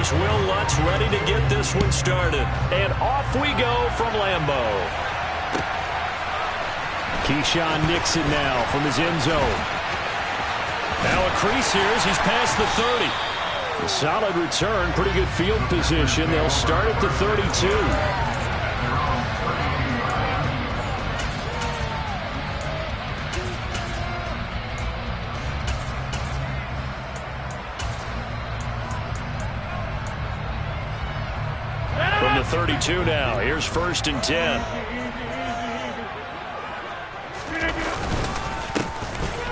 here's Will Lutz ready to get this one started. And off we go from Lambeau. Keyshawn Nixon now from his end zone. Now a crease here as he's past the 30. A solid return, pretty good field position. They'll start at the 32. From the 32 now, here's 1st and 10.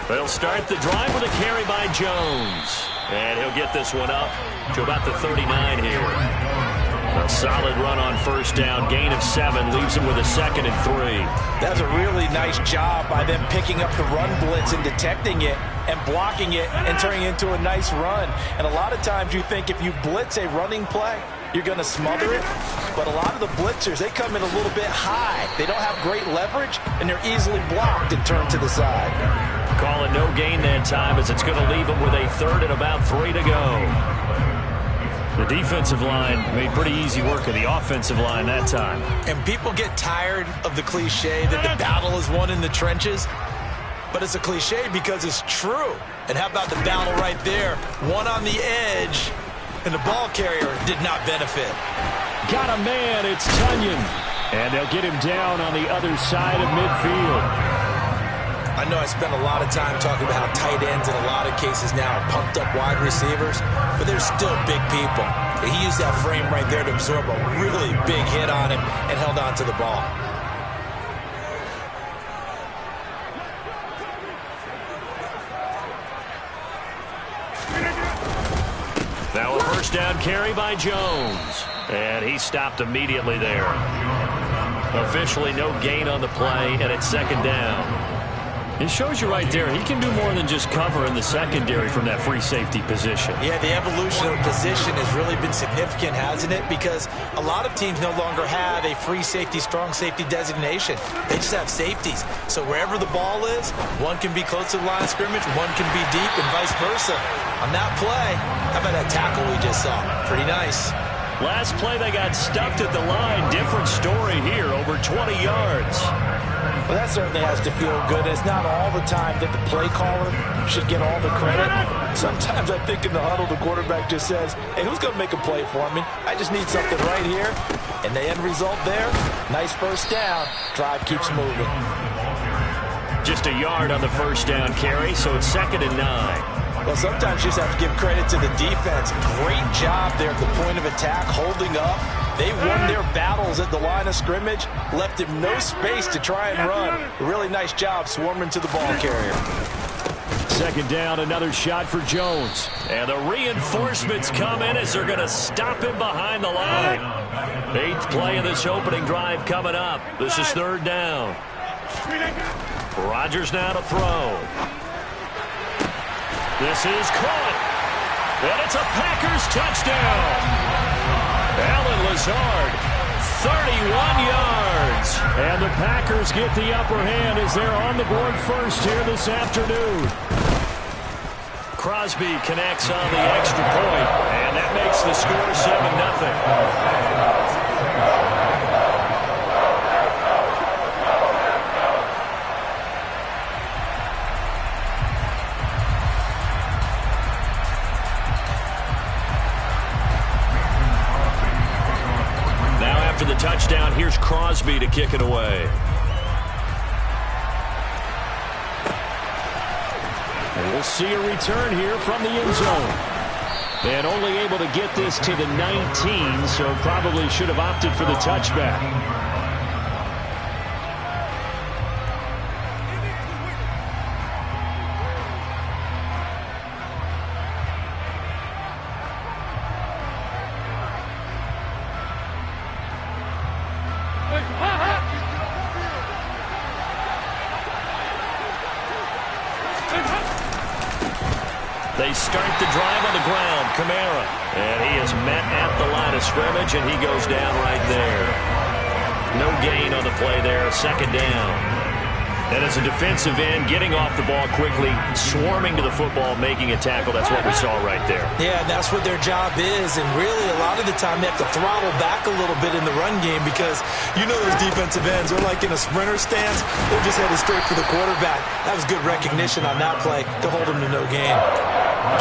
They'll start the drive with a carry by Jones. And he'll get this one up to about the 39 here. A solid run on 1st down. Gain of 7 leaves him with a 2nd and 3. That's a really nice job by them picking up the run blitz and detecting it and blocking it and turning it into a nice run. And a lot of times you think if you blitz a running play, you're going to smother it. But a lot of the blitzers, they come in a little bit high. They don't have great leverage, and they're easily blocked and turned to the side. Calling no gain that time as it's going to leave him with a 3rd and about 3 to go. The defensive line made pretty easy work of the offensive line that time. And people get tired of the cliche that the battle is won in the trenches. But it's a cliche because it's true. And how about the battle right there? One on the edge, and the ball carrier did not benefit. Got a man, it's Tunyon. And they'll get him down on the other side of midfield. I know I spent a lot of time talking about how tight ends in a lot of cases now are pumped up wide receivers, but they're still big people. He used that frame right there to absorb a really big hit on him and held on to the ball. Now a 1st down carry by Jones. And he stopped immediately there. Officially no gain on the play, and it's 2nd down. It shows you right there, he can do more than just cover in the secondary from that free safety position. Yeah, the evolution of position has really been significant, hasn't it? Because a lot of teams no longer have a free safety, strong safety designation. They just have safeties. So wherever the ball is, one can be close to the line of scrimmage, one can be deep, and vice versa. On that play, how about that tackle we just saw? Pretty nice. Last play, they got stuffed at the line. Different story here, over 20 yards. Well, that certainly has to feel good. It's not all the time that the play caller should get all the credit. Sometimes I think in the huddle, the quarterback just says, hey, who's going to make a play for me? I just need something right here. And the end result there, nice 1st down. Drive keeps moving. Just a yard on the 1st down carry, so it's 2nd and 9. Well, sometimes you just have to give credit to the defense. Great job there at the point of attack, holding up. They won their battles at the line of scrimmage, left him no space to try and run. A really nice job swarming to the ball carrier. 2nd down, another shot for Jones. And the reinforcements come in as they're going to stop him behind the line. 8th play of this opening drive coming up. This is 3rd down. Rodgers now to throw. This is caught. And it's a Packers touchdown. Alan Lazard, 31 yards. And the Packers get the upper hand as they're on the board first here this afternoon. Crosby connects on the extra point, and that makes the score 7-0. After the touchdown, here's Crosby to kick it away. And we'll see a return here from the end zone. And only able to get this to the 19, so probably should have opted for the touchback. They start the drive on the ground. Kamara. And he is met at the line of scrimmage, and he goes down right there. No gain on the play there. 2nd down. And as a defensive end, getting off the ball quickly, swarming to the football, making a tackle, that's what we saw right there. Yeah, and that's what their job is. And really, a lot of the time, they have to throttle back a little bit in the run game because you know those defensive ends are like in a sprinter stance. They're just headed straight for the quarterback. That was good recognition on that play to hold them to no gain.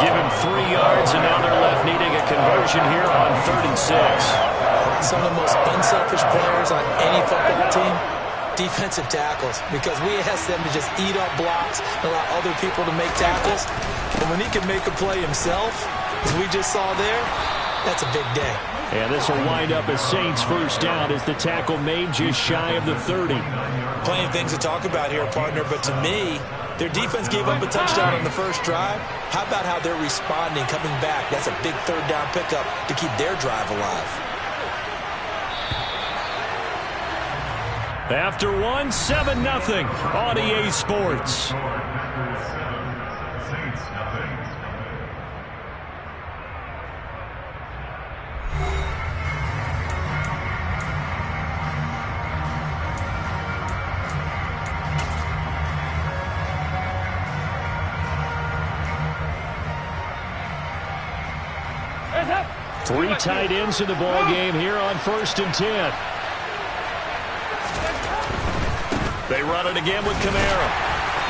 Give him 3 yards, and now they're left needing a conversion here on 3rd and 6. Some of the most unselfish players on any football team, defensive tackles, because we ask them to just eat up blocks and allow other people to make tackles. And when he can make a play himself, as we just saw there, that's a big day. And this will wind up as Saints first down as the tackle made just shy of the 30. Plenty of things to talk about here, partner, but to me, their defense gave up a touchdown on the first drive. How about how they're responding, coming back? That's a big 3rd down pickup to keep their drive alive. After 1, 7-0 on EA Sports. Three tight ends in the ball game here on 1st and 10. They run it again with Kamara.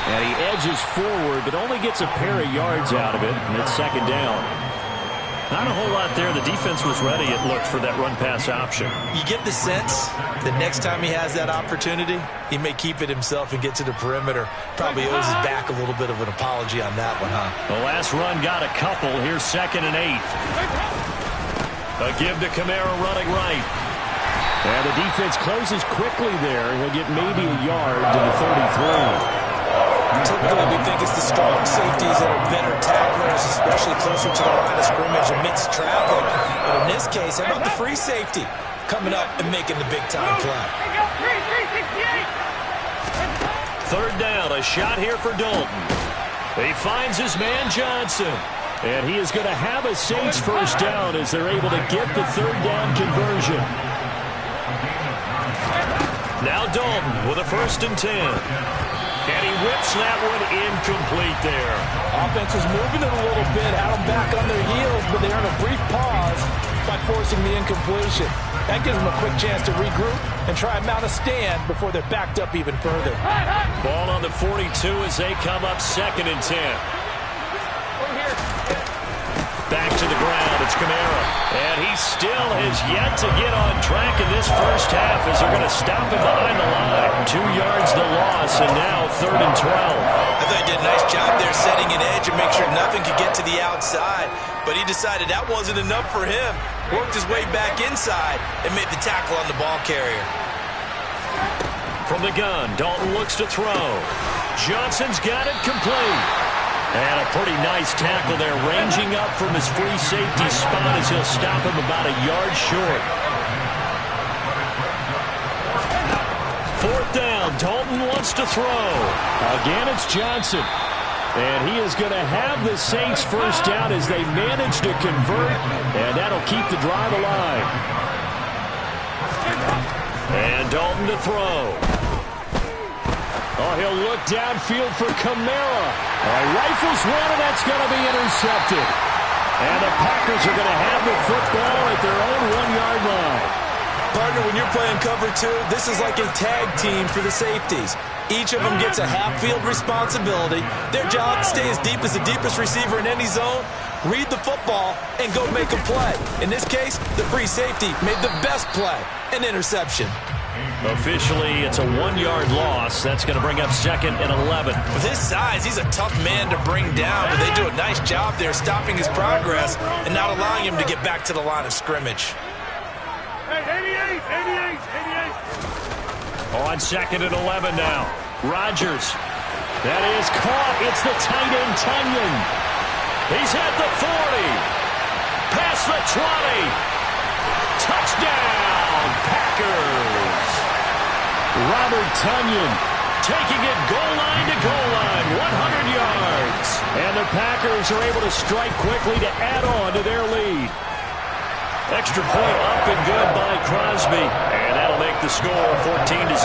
And he edges forward, but only gets a pair of yards out of it, and it's 2nd down. Not a whole lot there. The defense was ready, it looked, for that run-pass option. You get the sense that next time he has that opportunity, he may keep it himself and get to the perimeter. Probably owes his back a little bit of an apology on that one, huh? The last run got a couple. Here's 2nd and 8. A give to Kamara running right. And the defense closes quickly there. He'll get maybe a yard to the 33. Typically, we think it's the strong safeties that are better tacklers, especially closer to the line of scrimmage amidst traffic. But in this case, how about the free safety coming up and making the big-time play? 3rd down, a shot here for Dalton. He finds his man Johnson. And he is going to have a Saints first down as they're able to get the 3rd down conversion. Now Dalton with a 1st and 10. And he whips that one incomplete there. Offense was moving it a little bit, had them back on their heels, but they earned a brief pause by forcing the incompletion. That gives them a quick chance to regroup and try and mount a stand before they're backed up even further. Ball on the 42 as they come up 2nd and 10. Back to the ground, it's Kamara. And he still has yet to get on track in this first half as they're going to stop him behind the line. 2 yards the loss, and now 3rd and 12. I thought he did a nice job there setting an edge and make sure nothing could get to the outside. But he decided that wasn't enough for him. Worked his way back inside and made the tackle on the ball carrier. From the gun, Dalton looks to throw. Johnson's got it complete. And a pretty nice tackle there, ranging up from his free safety spot as he'll stop him about a yard short. 4th down, Dalton wants to throw. Again, it's Johnson. And he is going to have the Saints first down as they manage to convert, and that'll keep the drive alive. And Dalton to throw. Oh, he'll look downfield for Kamara. He rifles one, and that's going to be intercepted. And the Packers are going to have the football at their own 1-yard line. Partner, when you're playing cover 2, this is like a tag team for the safeties. Each of them gets a half-field responsibility. Their job, stay as deep as the deepest receiver in any zone, read the football, and go make a play. In this case, the free safety made the best play, an interception. Officially, it's a 1-yard loss. That's going to bring up 2nd and 11. With his size, he's a tough man to bring down, but they do a nice job there stopping his progress and not allowing him to get back to the line of scrimmage. Hey, 88. On 2nd and 11 now. Rodgers. That is caught. It's the tight end, Tunyon. He's at the 40. Past the 20. Touchdown, Packers. Robert Tunyon taking it goal line to goal line, 100 yards. And the Packers are able to strike quickly to add on to their lead. Extra point up and good by Crosby. And that'll make the score 14-0.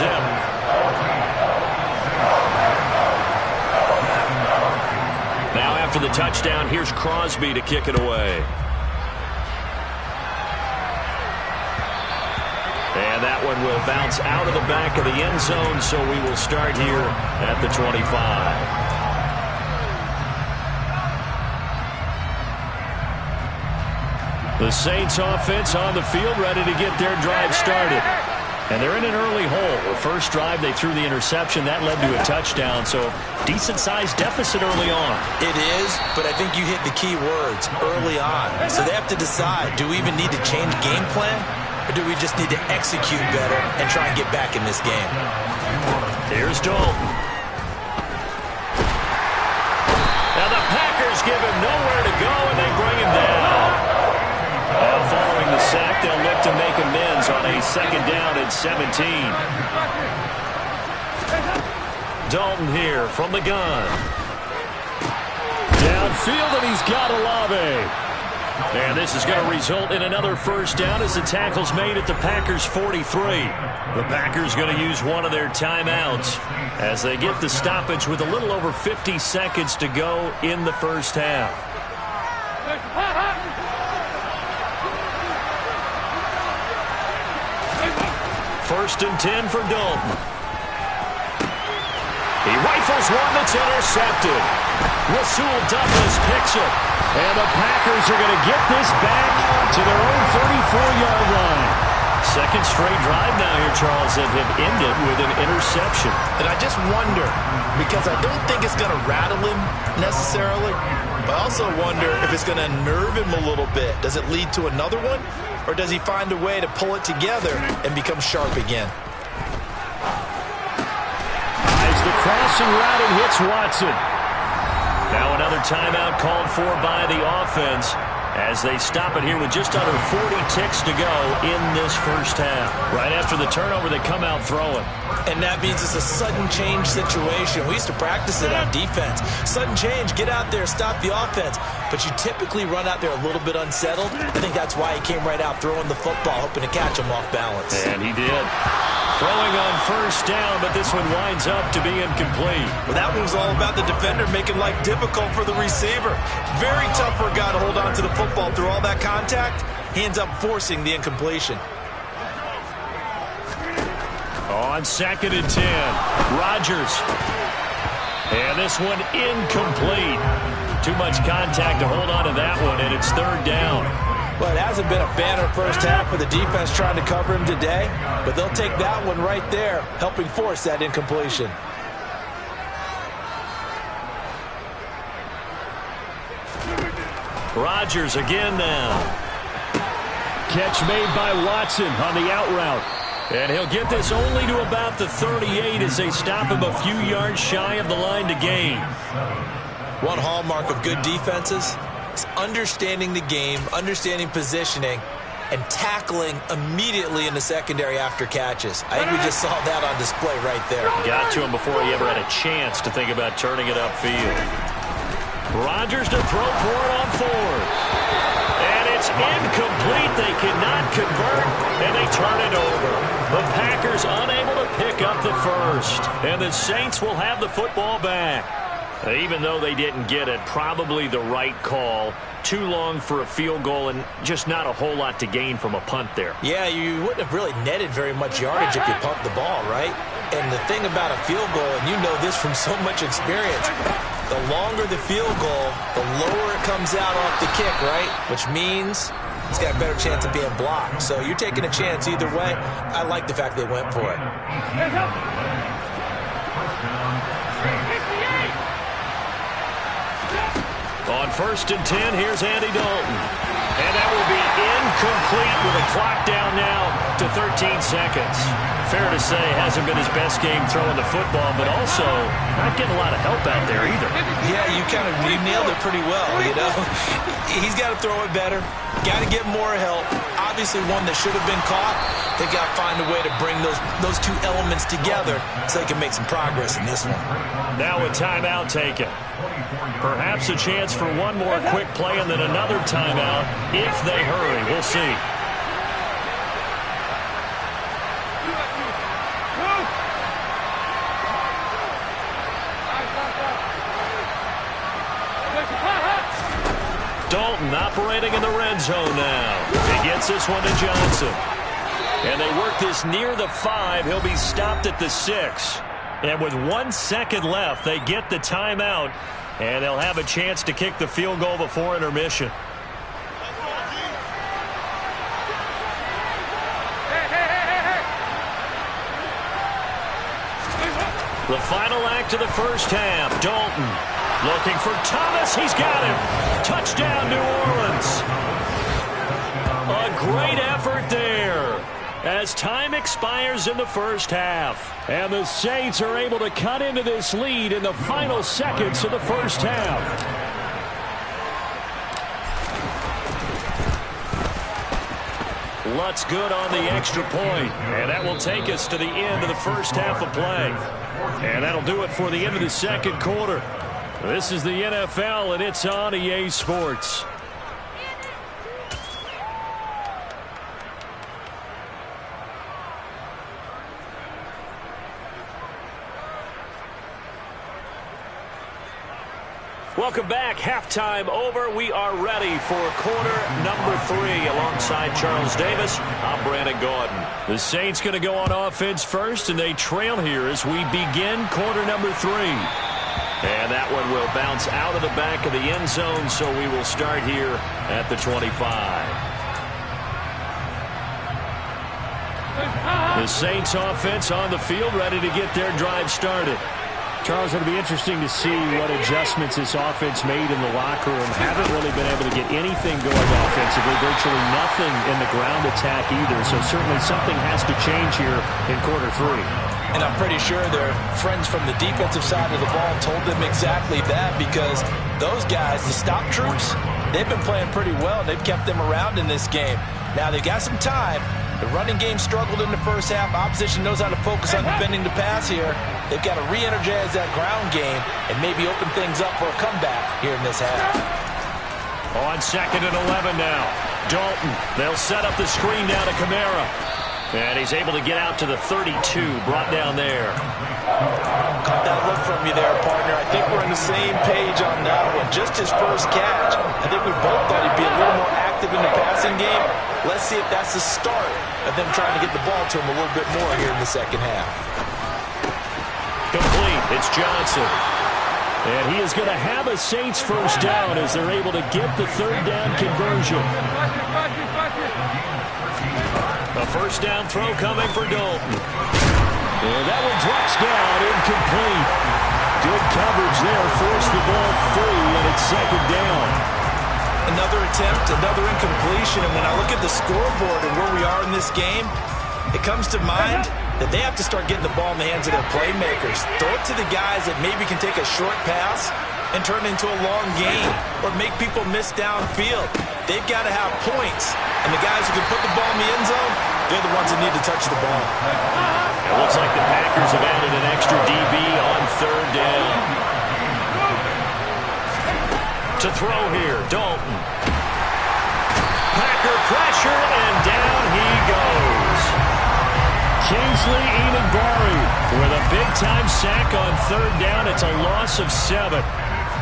after the touchdown, here's Crosby to kick it away. And that one will bounce out of the back of the end zone, so we will start here at the 25. The Saints offense on the field, ready to get their drive started. And they're in an early hole. The first drive, they threw the interception. That led to a touchdown, so decent-sized deficit early on. It is, but I think you hit the key words, early on. So they have to decide, do we even need to change game plan, or do we just need to execute better and try and get back in this game? Here's Dalton. Now the Packers give him nowhere to go, and they bring him down. Now following the sack, they'll look to make amends on a second down at 17. Dalton here from the gun. Downfield, and he's got Olave. And this is going to result in another first down as the tackle's made at the Packers' 43. The Packers going to use one of their timeouts as they get the stoppage with a little over 50 seconds to go in the first half. First and 10 for Dalton. He rifles one that's intercepted. Rasul Douglas picks it. And the Packers are going to get this back to their own 34-yard line. Second straight drive now here, Charles, that have ended with an interception. And I just wonder, because I don't think it's going to rattle him necessarily, but I also wonder if it's going to nerve him a little bit. Does it lead to another one? Or does he find a way to pull it together and become sharp again? Eyes the crossing route and hits Watson. Now another timeout called for by the offense as they stop it here with just under 40 ticks to go in this first half. Right after the turnover, they come out throwing. And that means it's a sudden change situation. We used to practice it on defense. Sudden change, get out there, stop the offense. But you typically run out there a little bit unsettled. I think that's why he came right out throwing the football, hoping to catch him off balance. And he did. Throwing on first down, but this one winds up to be incomplete. Well, that one was all about the defender making life difficult for the receiver. Very tough for a guy to hold on to the football through all that contact. He ends up forcing the incompletion. On second and 10, Rodgers. And this one incomplete. Too much contact to hold on to that one, and it's third down. Well, it hasn't been a banner first half for the defense trying to cover him today, but they'll take that one right there, helping force that incompletion. Rodgers again now. Catch made by Watson on the out route. And he'll get this only to about the 38 as they stop him a few yards shy of the line to gain. One hallmark of good defenses is understanding the game, understanding positioning, and tackling immediately in the secondary after catches. I think we just saw that on display right there. Got to him before he ever had a chance to think about turning it upfield. Rodgers to throw for it on fourth. And it's incomplete. They cannot convert, and they turn it over. The Packers unable to pick up the first. And the Saints will have the football back. Even though they didn't get it, probably the right call. Too long for a field goal and just not a whole lot to gain from a punt there. Yeah, you wouldn't have really netted very much yardage if you pumped the ball, right? And the thing about a field goal, and you know this from so much experience, the longer the field goal, the lower it comes out off the kick, right? Which means it's got a better chance of being blocked. So you're taking a chance either way. I like the fact they went for it. On first and 10, here's Andy Dalton. And that will be incomplete with a clock down now to 13 seconds. Fair to say, hasn't been his best game throwing the football, but also not getting a lot of help out there either. Yeah, you nailed it pretty well, you know. He's got to throw it better. Got to get more help. Obviously one that should have been caught. They got to find a way to bring those two elements together so they can make some progress in this one. Now a timeout taken. Perhaps a chance for one more quick play and then another timeout if they hurry. We'll see. Dalton operating in the red zone now. He gets this one to Johnson. And they work this near the 5. He'll be stopped at the 6. And with 1 second left, they get the timeout. And they'll have a chance to kick the field goal before intermission. The final act of the first half. Dalton looking for Thomas. He's got him. Touchdown, New Orleans. A great effort there as time expires in the first half. And the Saints are able to cut into this lead in the final seconds of the first half. Lutz good on the extra point. And that will take us to the end of the first half of play. And that'll do it for the end of the second quarter. This is the NFL, and it's on EA Sports. Welcome back. Halftime over. We are ready for quarter number 3 alongside Charles Davis. I'm Brandon Gordon. The Saints going to go on offense first, and they trail here as we begin quarter number 3. And that one will bounce out of the back of the end zone, so we will start here at the 25. The Saints offense on the field, ready to get their drive started. Charles, it'll be interesting to see what adjustments this offense made in the locker room. Haven't really been able to get anything going offensively, virtually nothing in the ground attack either. So certainly something has to change here in quarter 3. And I'm pretty sure their friends from the defensive side of the ball told them exactly that, because those guys, the stop troops, they've been playing pretty well, and they've kept them around in this game. Now, they've got some time. The running game struggled in the first half. Opposition knows how to focus on defending the pass here. They've got to re-energize that ground game and maybe open things up for a comeback here in this half. On 2nd and 11 now. Dalton, they'll set up the screen down to Kamara. And he's able to get out to the 32, brought down there. Caught that look from you there, partner. I think we're on the same page on that one. Just his first catch. I think we both thought he'd be a little more active in the passing game. Let's see if that's the start of them trying to get the ball to him a little bit more here in the second half. Complete. It's Johnson. And he is going to have a Saints first down as they're able to get the third down conversion. A first down throw coming for Dalton. And that one drops down, incomplete. Good coverage there, forced the ball free, and it's second down. Another attempt, another incompletion, and when I look at the scoreboard and where we are in this game, it comes to mind that they have to start getting the ball in the hands of their playmakers. Throw it to the guys that maybe can take a short pass and turn it into a long game or make people miss downfield. They've got to have points, and the guys who can put the ball in the end zone, they're the ones that need to touch the ball. It looks like the Packers have added an extra DB on third down. To throw here, Dalton. Packer pressure, and down he goes. Kingsley Enagbari with a big-time sack on third down. It's a loss of 7.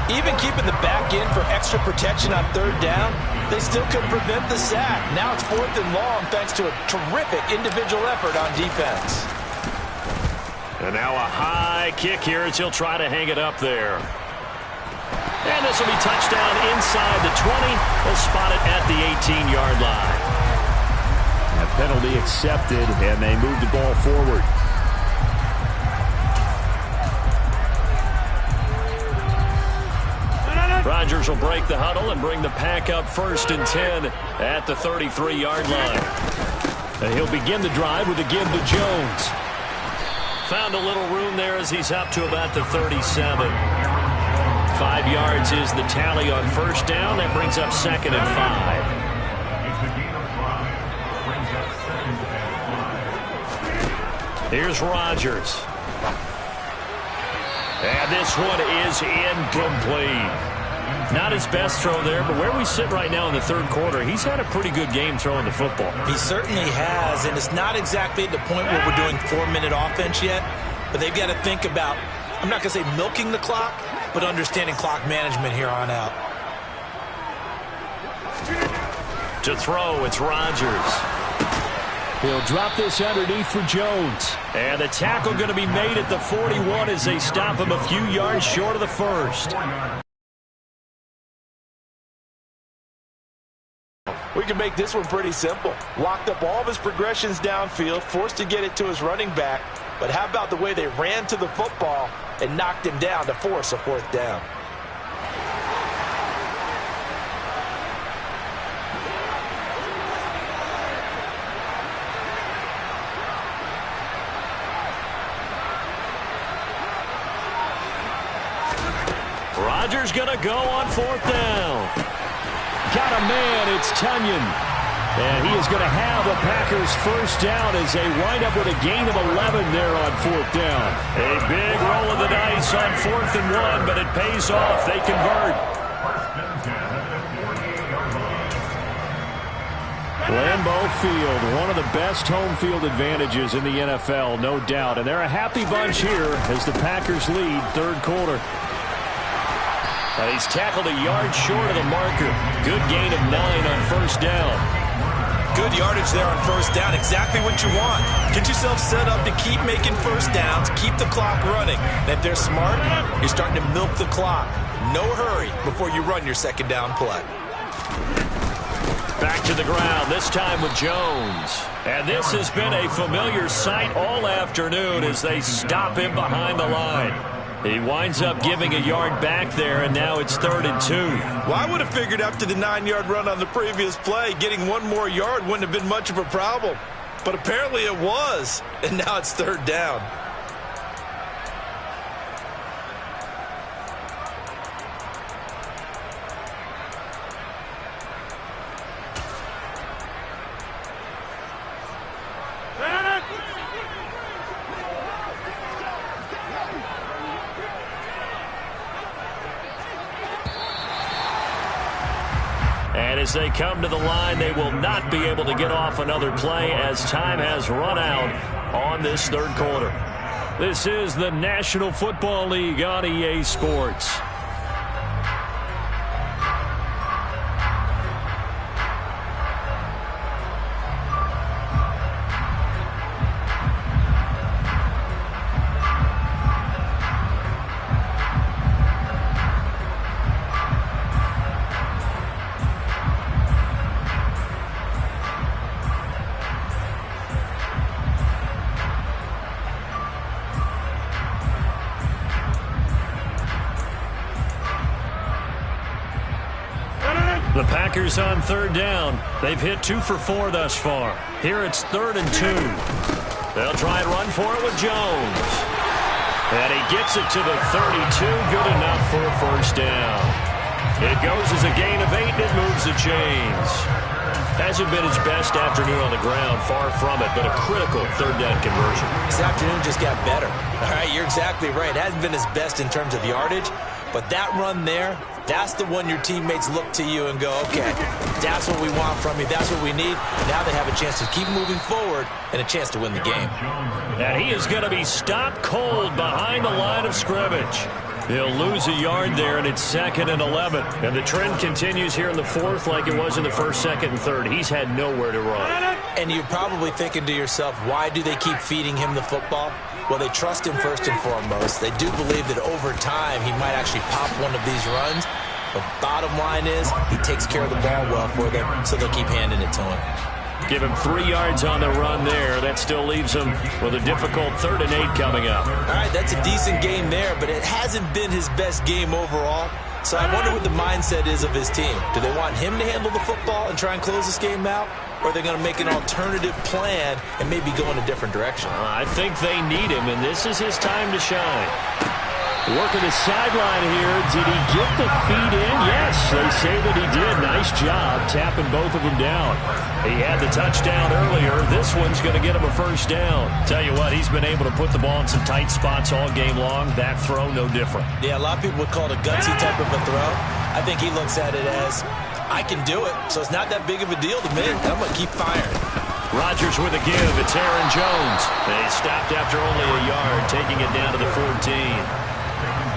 Even keeping the back in for extra protection on third down, they still couldn't prevent the sack. Now it's 4th and long thanks to a terrific individual effort on defense. And now a high kick here as he'll try to hang it up there. And this will be touchdown inside the 20. They'll spot it at the 18-yard line. A penalty accepted, and they move the ball forward. Rodgers will break the huddle and bring the pack up 1st and 10 at the 33-yard line. And he'll begin the drive with a give to Jones. Found a little room there as he's up to about the 37. 5 yards is the tally on first down. That brings up 2nd and 5. Here's Rodgers. And this one is incomplete. Not his best throw there, but where we sit right now in the third quarter, he's had a pretty good game throwing the football. He certainly has, and it's not exactly at the point where we're doing 4-minute offense yet, but they've got to think about, I'm not going to say milking the clock, but understanding clock management here on out. To throw, it's Rodgers. He'll drop this underneath for Jones. And the tackle going to be made at the 41 as they stop him a few yards short of the first. We can make this one pretty simple. Locked up all of his progressions downfield, forced to get it to his running back. But how about the way they ran to the football and knocked him down to force a fourth down? Rodgers going to go on fourth down. Got a man, it's Tunyon. And he is going to have the Packers first down as they wind up with a gain of 11 there on fourth down. A big roll of the dice on 4th and 1, but it pays off. They convert. Lambeau Field, one of the best home field advantages in the NFL, no doubt. And they're a happy bunch here as the Packers lead third quarter. And he's tackled a yard short of the marker. Good gain of 9 on first down. Good yardage there on first down. Exactly what you want. Get yourself set up to keep making first downs, keep the clock running. And if they're smart, you're starting to milk the clock. No hurry before you run your second down play. Back to the ground, this time with Jones. And this has been a familiar sight all afternoon as they stop him behind the line. He winds up giving a yard back there, and now it's 3rd and 2. Well, I would have figured after the 9-yard run on the previous play, getting one more yard wouldn't have been much of a problem. But apparently it was, and now it's 3rd down. And as they come to the line, they will not be able to get off another play as time has run out on this third quarter. This is the National Football League on EA Sports. The Packers on third down. They've hit 2 for 4 thus far. Here it's 3rd and 2. They'll try and run for it with Jones. And he gets it to the 32. Good enough for a first down. It goes as a gain of 8 and it moves the chains. Hasn't been his best afternoon on the ground. Far from it, but a critical third down conversion. This afternoon just got better. All right, you're exactly right. It hasn't been his best in terms of yardage, but that run there, that's the one your teammates look to you and go, okay, that's what we want from you. That's what we need. Now they have a chance to keep moving forward and a chance to win the game. And he is going to be stopped cold behind the line of scrimmage. He'll lose a yard there, and it's 2nd and 11. And the trend continues here in the 4th like it was in the 1st, 2nd, and 3rd. He's had nowhere to run. And you're probably thinking to yourself, why do they keep feeding him the football? Well, they trust him first and foremost. They do believe that over time he might actually pop one of these runs. But bottom line is he takes care of the ball well for them, so they'll keep handing it to him. Give him 3 yards on the run there. That still leaves him with a difficult 3rd and 8 coming up. All right, that's a decent game there, but it hasn't been his best game overall. So I wonder what the mindset is of his team. Do they want him to handle the football and try and close this game out? Or are they going to make an alternative plan and maybe go in a different direction? I think they need him, and this is his time to shine. Working the sideline here. Did he get the feet in? Yes, they say that he did. Nice job tapping both of them down. He had the touchdown earlier. This one's going to get him a first down. Tell you what, he's been able to put the ball in some tight spots all game long. That throw, no different. Yeah, a lot of people would call it a gutsy type of a throw. I think he looks at it as, I can do it, so it's not that big of a deal to me. I'm going to keep firing. Rodgers with a give. It's Aaron Jones. They stopped after only a yard, taking it down to the 14.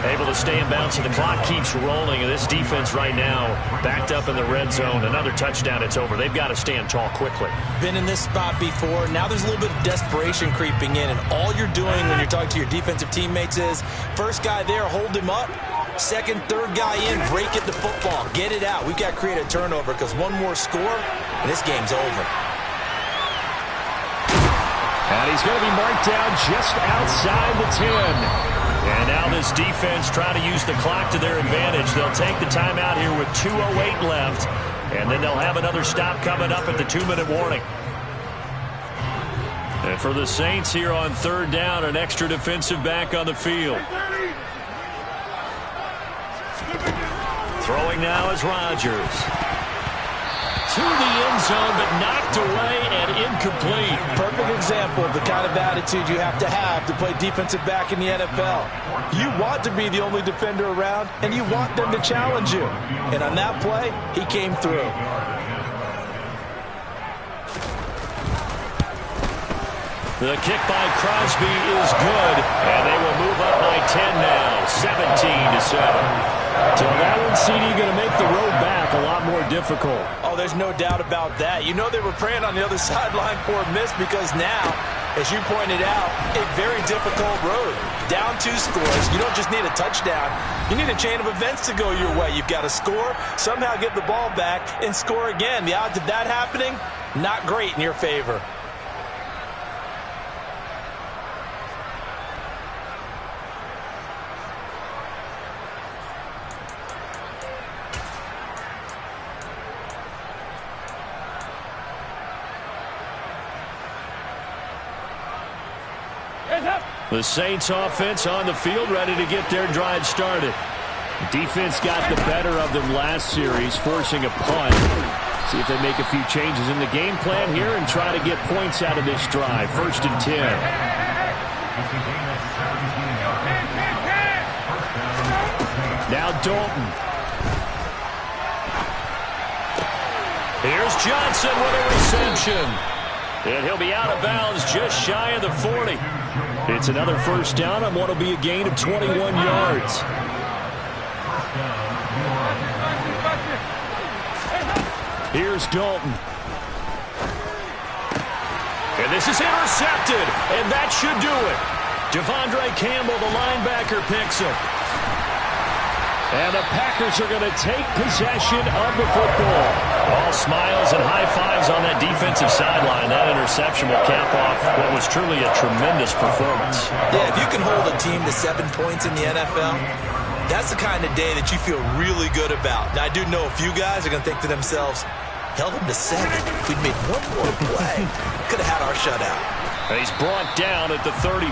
Able to stay in bounds, and the clock keeps rolling. And this defense right now backed up in the red zone. Another touchdown, it's over. They've got to stand tall quickly. Been in this spot before. Now there's a little bit of desperation creeping in. And all you're doing when you're talking to your defensive teammates is, first guy there, hold him up. Second, third guy in, break it the football. Get it out. We've got to create a turnover because one more score, and this game's over. And he's going to be marked down just outside the 10. And now this defense trying to use the clock to their advantage. They'll take the timeout here with 2:08 left. And then they'll have another stop coming up at the 2-minute warning. And for the Saints here on third down, an extra defensive back on the field. Throwing now is Rodgers. To the end zone, but knocked away and incomplete. Perfect example of the kind of attitude you have to play defensive back in the NFL. You want to be the only defender around, and you want them to challenge you. And on that play, he came through. The kick by Crosby is good, and they will move up by 10 now, 17-7. So that one, CD, going to make the road back a lot more difficult. Oh, there's no doubt about that. You know they were praying on the other sideline for a miss because now, as you pointed out, a very difficult road. Down 2 scores. You don't just need a touchdown. You need a chain of events to go your way. You've got to score, somehow get the ball back, and score again. The odds of that happening, not great in your favor. The Saints offense on the field, ready to get their drive started. Defense got the better of them last series, forcing a punt. See if they make a few changes in the game plan here and try to get points out of this drive. 1st and 10. Now Dalton. Here's Johnson with a reception. And he'll be out of bounds just shy of the 40. It's another first down on what will be a gain of 21 yards. Here's Dalton. And this is intercepted, and that should do it. Devondre Campbell, the linebacker, picks it. And the Packers are going to take possession of the football. All smiles and high fives on that defensive sideline. That interception will cap off what was truly a tremendous performance. Yeah, if you can hold a team to 7 points in the NFL, that's the kind of day that you feel really good about. Now, I do know a few guys are going to think to themselves, held them to 7. If we'd made one more play, could have had our shutout. And he's brought down at the 34.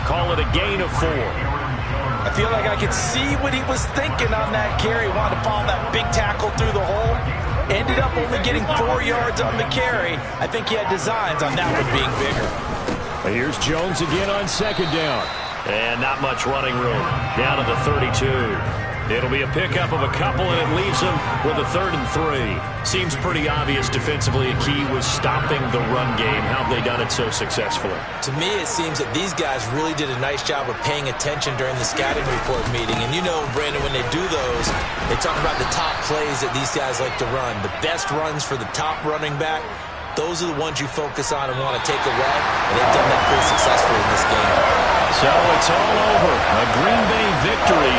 Call it a gain of 4. I feel like I could see what he was thinking on that carry. Wanted to follow that big tackle through the hole. Ended up only getting 4 yards on the carry. I think he had designs on that one being bigger. Here's Jones again on 2nd down. And not much running room. Down to the 32. It'll be a pickup of a couple, and it leaves them with a 3rd and 3. Seems pretty obvious defensively a key was stopping the run game. How have they done it so successfully? To me, it seems that these guys really did a nice job of paying attention during the scouting report meeting. And you know, Brandon, when they do those, they talk about the top plays that these guys like to run. The best runs for the top running back, those are the ones you focus on and want to take away. And they've done that pretty successfully in this game. So it's all over. A Green Bay victory.